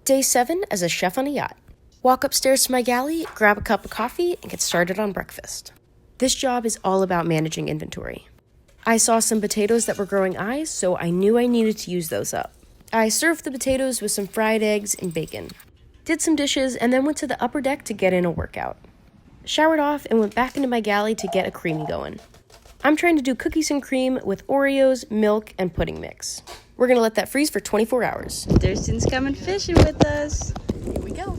Day 7 as a chef on a yacht. Walk upstairs to my galley, grab a cup of coffee, and get started on breakfast. This job is all about managing inventory. I saw some potatoes that were growing eyes, so I knew I needed to use those up. I served the potatoes with some fried eggs and bacon. Did some dishes, and then went to the upper deck to get in a workout. Showered off and went back into my galley to get a creamy going. I'm trying to do cookies and cream with Oreos, milk, and pudding mix. We're gonna let that freeze for 24 hours. Thurston's coming fishing with us. Here we go.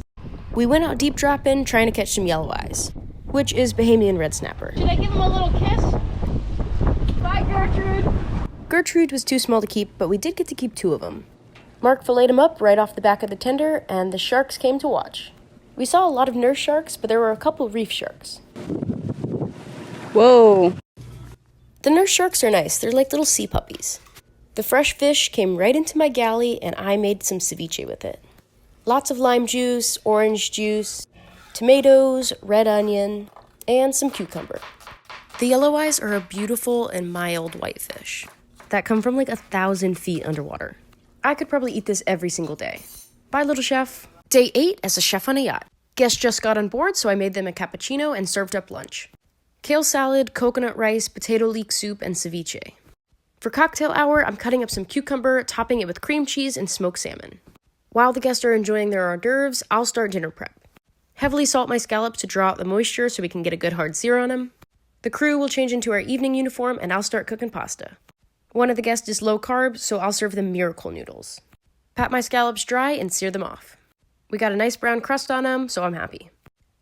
We went out deep dropping trying to catch some yellow eyes, which is Bahamian red snapper. Should I give him a little kiss? Bye, Gertrude. Gertrude was too small to keep, but we did get to keep 2 of them. Mark filleted them up right off the back of the tender, and the sharks came to watch. We saw a lot of nurse sharks, but there were a couple reef sharks. Whoa. The nurse sharks are nice. They're like little sea puppies. The fresh fish came right into my galley, and I made some ceviche with it. Lots of lime juice, orange juice, tomatoes, red onion, and some cucumber. The yellow eyes are a beautiful and mild whitefish that come from like 1,000 feet underwater. I could probably eat this every single day. Bye, little chef. Day 8 as a chef on a yacht. Guests just got on board, so I made them a cappuccino and served up lunch. Kale salad, coconut rice, potato leek soup, and ceviche. For cocktail hour, I'm cutting up some cucumber, topping it with cream cheese and smoked salmon. While the guests are enjoying their hors d'oeuvres, I'll start dinner prep. Heavily salt my scallops to draw out the moisture so we can get a good hard sear on them. The crew will change into our evening uniform, and I'll start cooking pasta. One of the guests is low carb, so I'll serve them miracle noodles. Pat my scallops dry and sear them off. We got a nice brown crust on them, so I'm happy.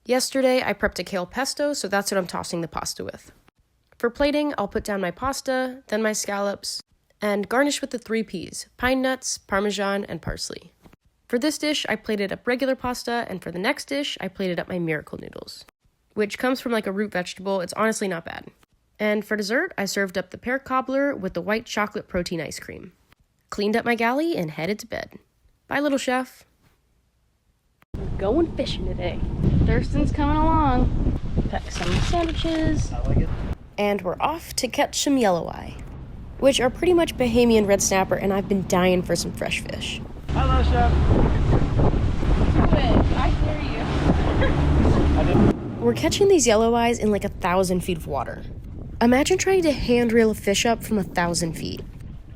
Yesterday, I prepped a kale pesto, so that's what I'm tossing the pasta with. For plating, I'll put down my pasta, then my scallops, and garnish with the 3 peas, pine nuts, parmesan, and parsley. For this dish, I plated up regular pasta, and for the next dish, I plated up my miracle noodles, which comes from like a root vegetable. It's honestly not bad. And for dessert, I served up the pear cobbler with the white chocolate protein ice cream. Cleaned up my galley and headed to bed. Bye, little chef. We're going fishing today. Thurston's coming along. Pack some sandwiches. And we're off to catch some yellow eye, which are pretty much Bahamian red snapper, and I've been dying for some fresh fish. Hello, chef. Do it. I hear you. We're catching these yellow eyes in like 1,000 feet of water. Imagine trying to hand reel a fish up from 1,000 feet.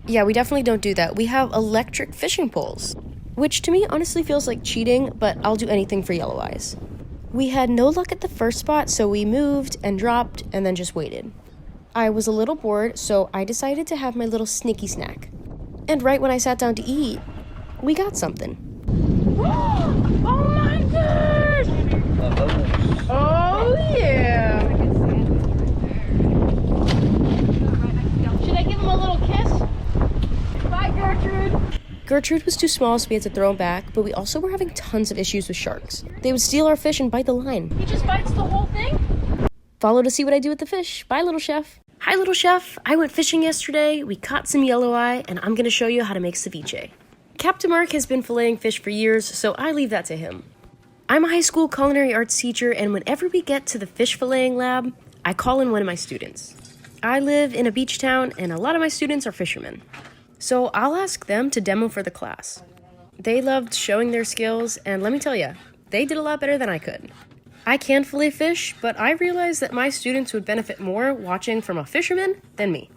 Yeah, we definitely don't do that. We have electric fishing poles, which to me honestly feels like cheating, but I'll do anything for yellow eyes. We had no luck at the first spot, so we moved and dropped and then just waited. I was a little bored, so I decided to have my little sneaky snack. And right when I sat down to eat, we got something. Oh my gosh! Oh yeah! Should I give him a little kiss? Bye, Gertrude! Gertrude was too small, so we had to throw him back, but we also were having tons of issues with sharks. They would steal our fish and bite the line. He just bites the whole thing? Follow to see what I do with the fish. Bye, little chef. Hi, little chef. I went fishing yesterday, we caught some yellow eye, and I'm gonna show you how to make ceviche. Captain Mark has been filleting fish for years, so I leave that to him. I'm a high school culinary arts teacher, and whenever we get to the fish filleting lab, I call in one of my students. I live in a beach town, and a lot of my students are fishermen. So I'll ask them to demo for the class. They loved showing their skills, and let me tell you, they did a lot better than I could. I can fillet fish, but I realized that my students would benefit more watching from a fisherman than me.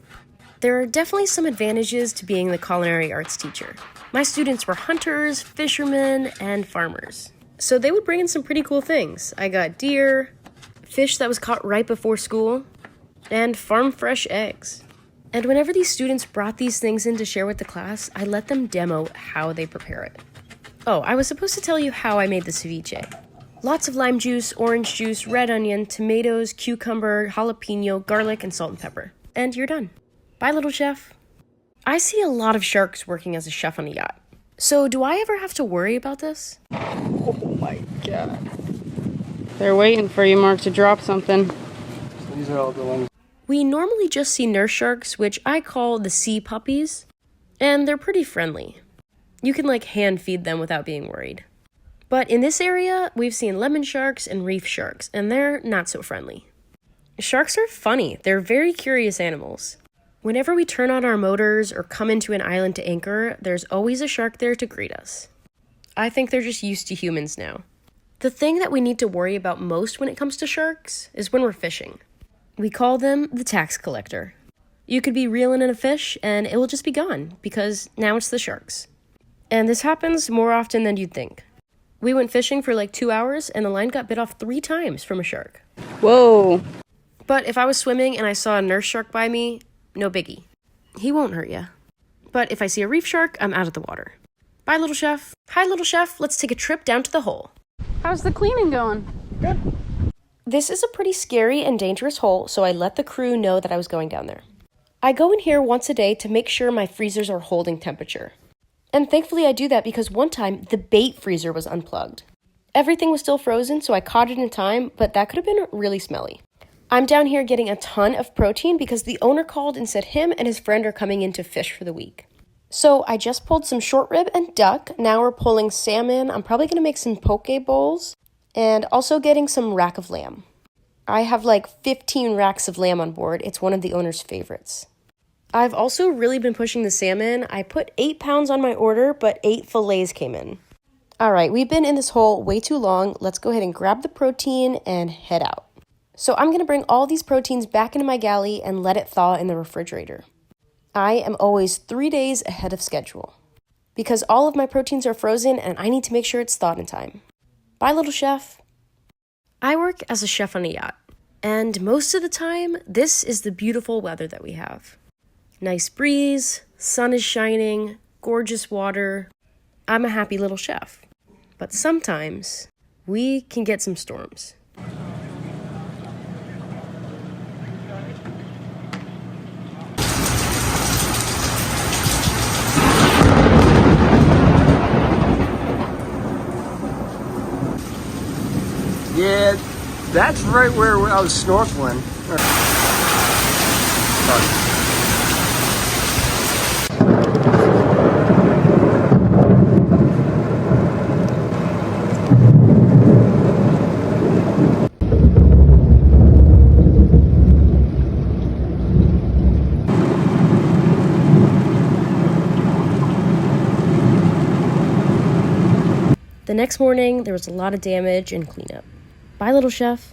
There are definitely some advantages to being the culinary arts teacher. My students were hunters, fishermen, and farmers. So they would bring in some pretty cool things. I got deer, fish that was caught right before school, and farm fresh eggs. And whenever these students brought these things in to share with the class, I let them demo how they prepare it. Oh, I was supposed to tell you how I made the ceviche. Lots of lime juice, orange juice, red onion, tomatoes, cucumber, jalapeno, garlic, and salt and pepper. And you're done. Bye, little chef. I see a lot of sharks working as a chef on a yacht. So do I ever have to worry about this? Oh my god. They're waiting for you, Mark, to drop something. These are all the ones. We normally just see nurse sharks, which I call the sea puppies, and they're pretty friendly. You can hand feed them without being worried. But in this area, we've seen lemon sharks and reef sharks, and they're not so friendly. Sharks are funny. They're very curious animals. Whenever we turn on our motors or come into an island to anchor, there's always a shark there to greet us. I think they're just used to humans now. The thing that we need to worry about most when it comes to sharks is when we're fishing. We call them the tax collector. You could be reeling in a fish and it will just be gone because now it's the sharks. And this happens more often than you'd think. We went fishing for like 2 hours and the line got bit off 3 times from a shark. Whoa. But if I was swimming and I saw a nurse shark by me, no biggie. He won't hurt ya. But if I see a reef shark, I'm out of the water. Bye, little chef. Hi, little chef. Let's take a trip down to the hole. How's the cleaning going? Good. This is a pretty scary and dangerous hole, so I let the crew know that I was going down there. I go in here once a day to make sure my freezers are holding temperature. And thankfully I do that because one time the bait freezer was unplugged. Everything was still frozen, so I caught it in time, but that could have been really smelly. I'm down here getting a ton of protein because the owner called and said him and his friend are coming in to fish for the week. So I just pulled some short rib and duck. Now we're pulling salmon. I'm probably going to make some poke bowls and also getting some rack of lamb. I have like 15 racks of lamb on board. It's one of the owner's favorites. I've also really been pushing the salmon. I put 8 pounds on my order, but 8 fillets came in. All right, we've been in this hole way too long. Let's go ahead and grab the protein and head out. So I'm going to bring all these proteins back into my galley and let it thaw in the refrigerator. I am always 3 days ahead of schedule because all of my proteins are frozen and I need to make sure it's thawed in time. Bye, little chef. I work as a chef on a yacht, and most of the time, this is the beautiful weather that we have. Nice breeze, sun is shining, gorgeous water. I'm a happy little chef. But sometimes, we can get some storms. Yeah, that's right where I was snorkeling. The next morning, there was a lot of damage and cleanup. Bye, little chef.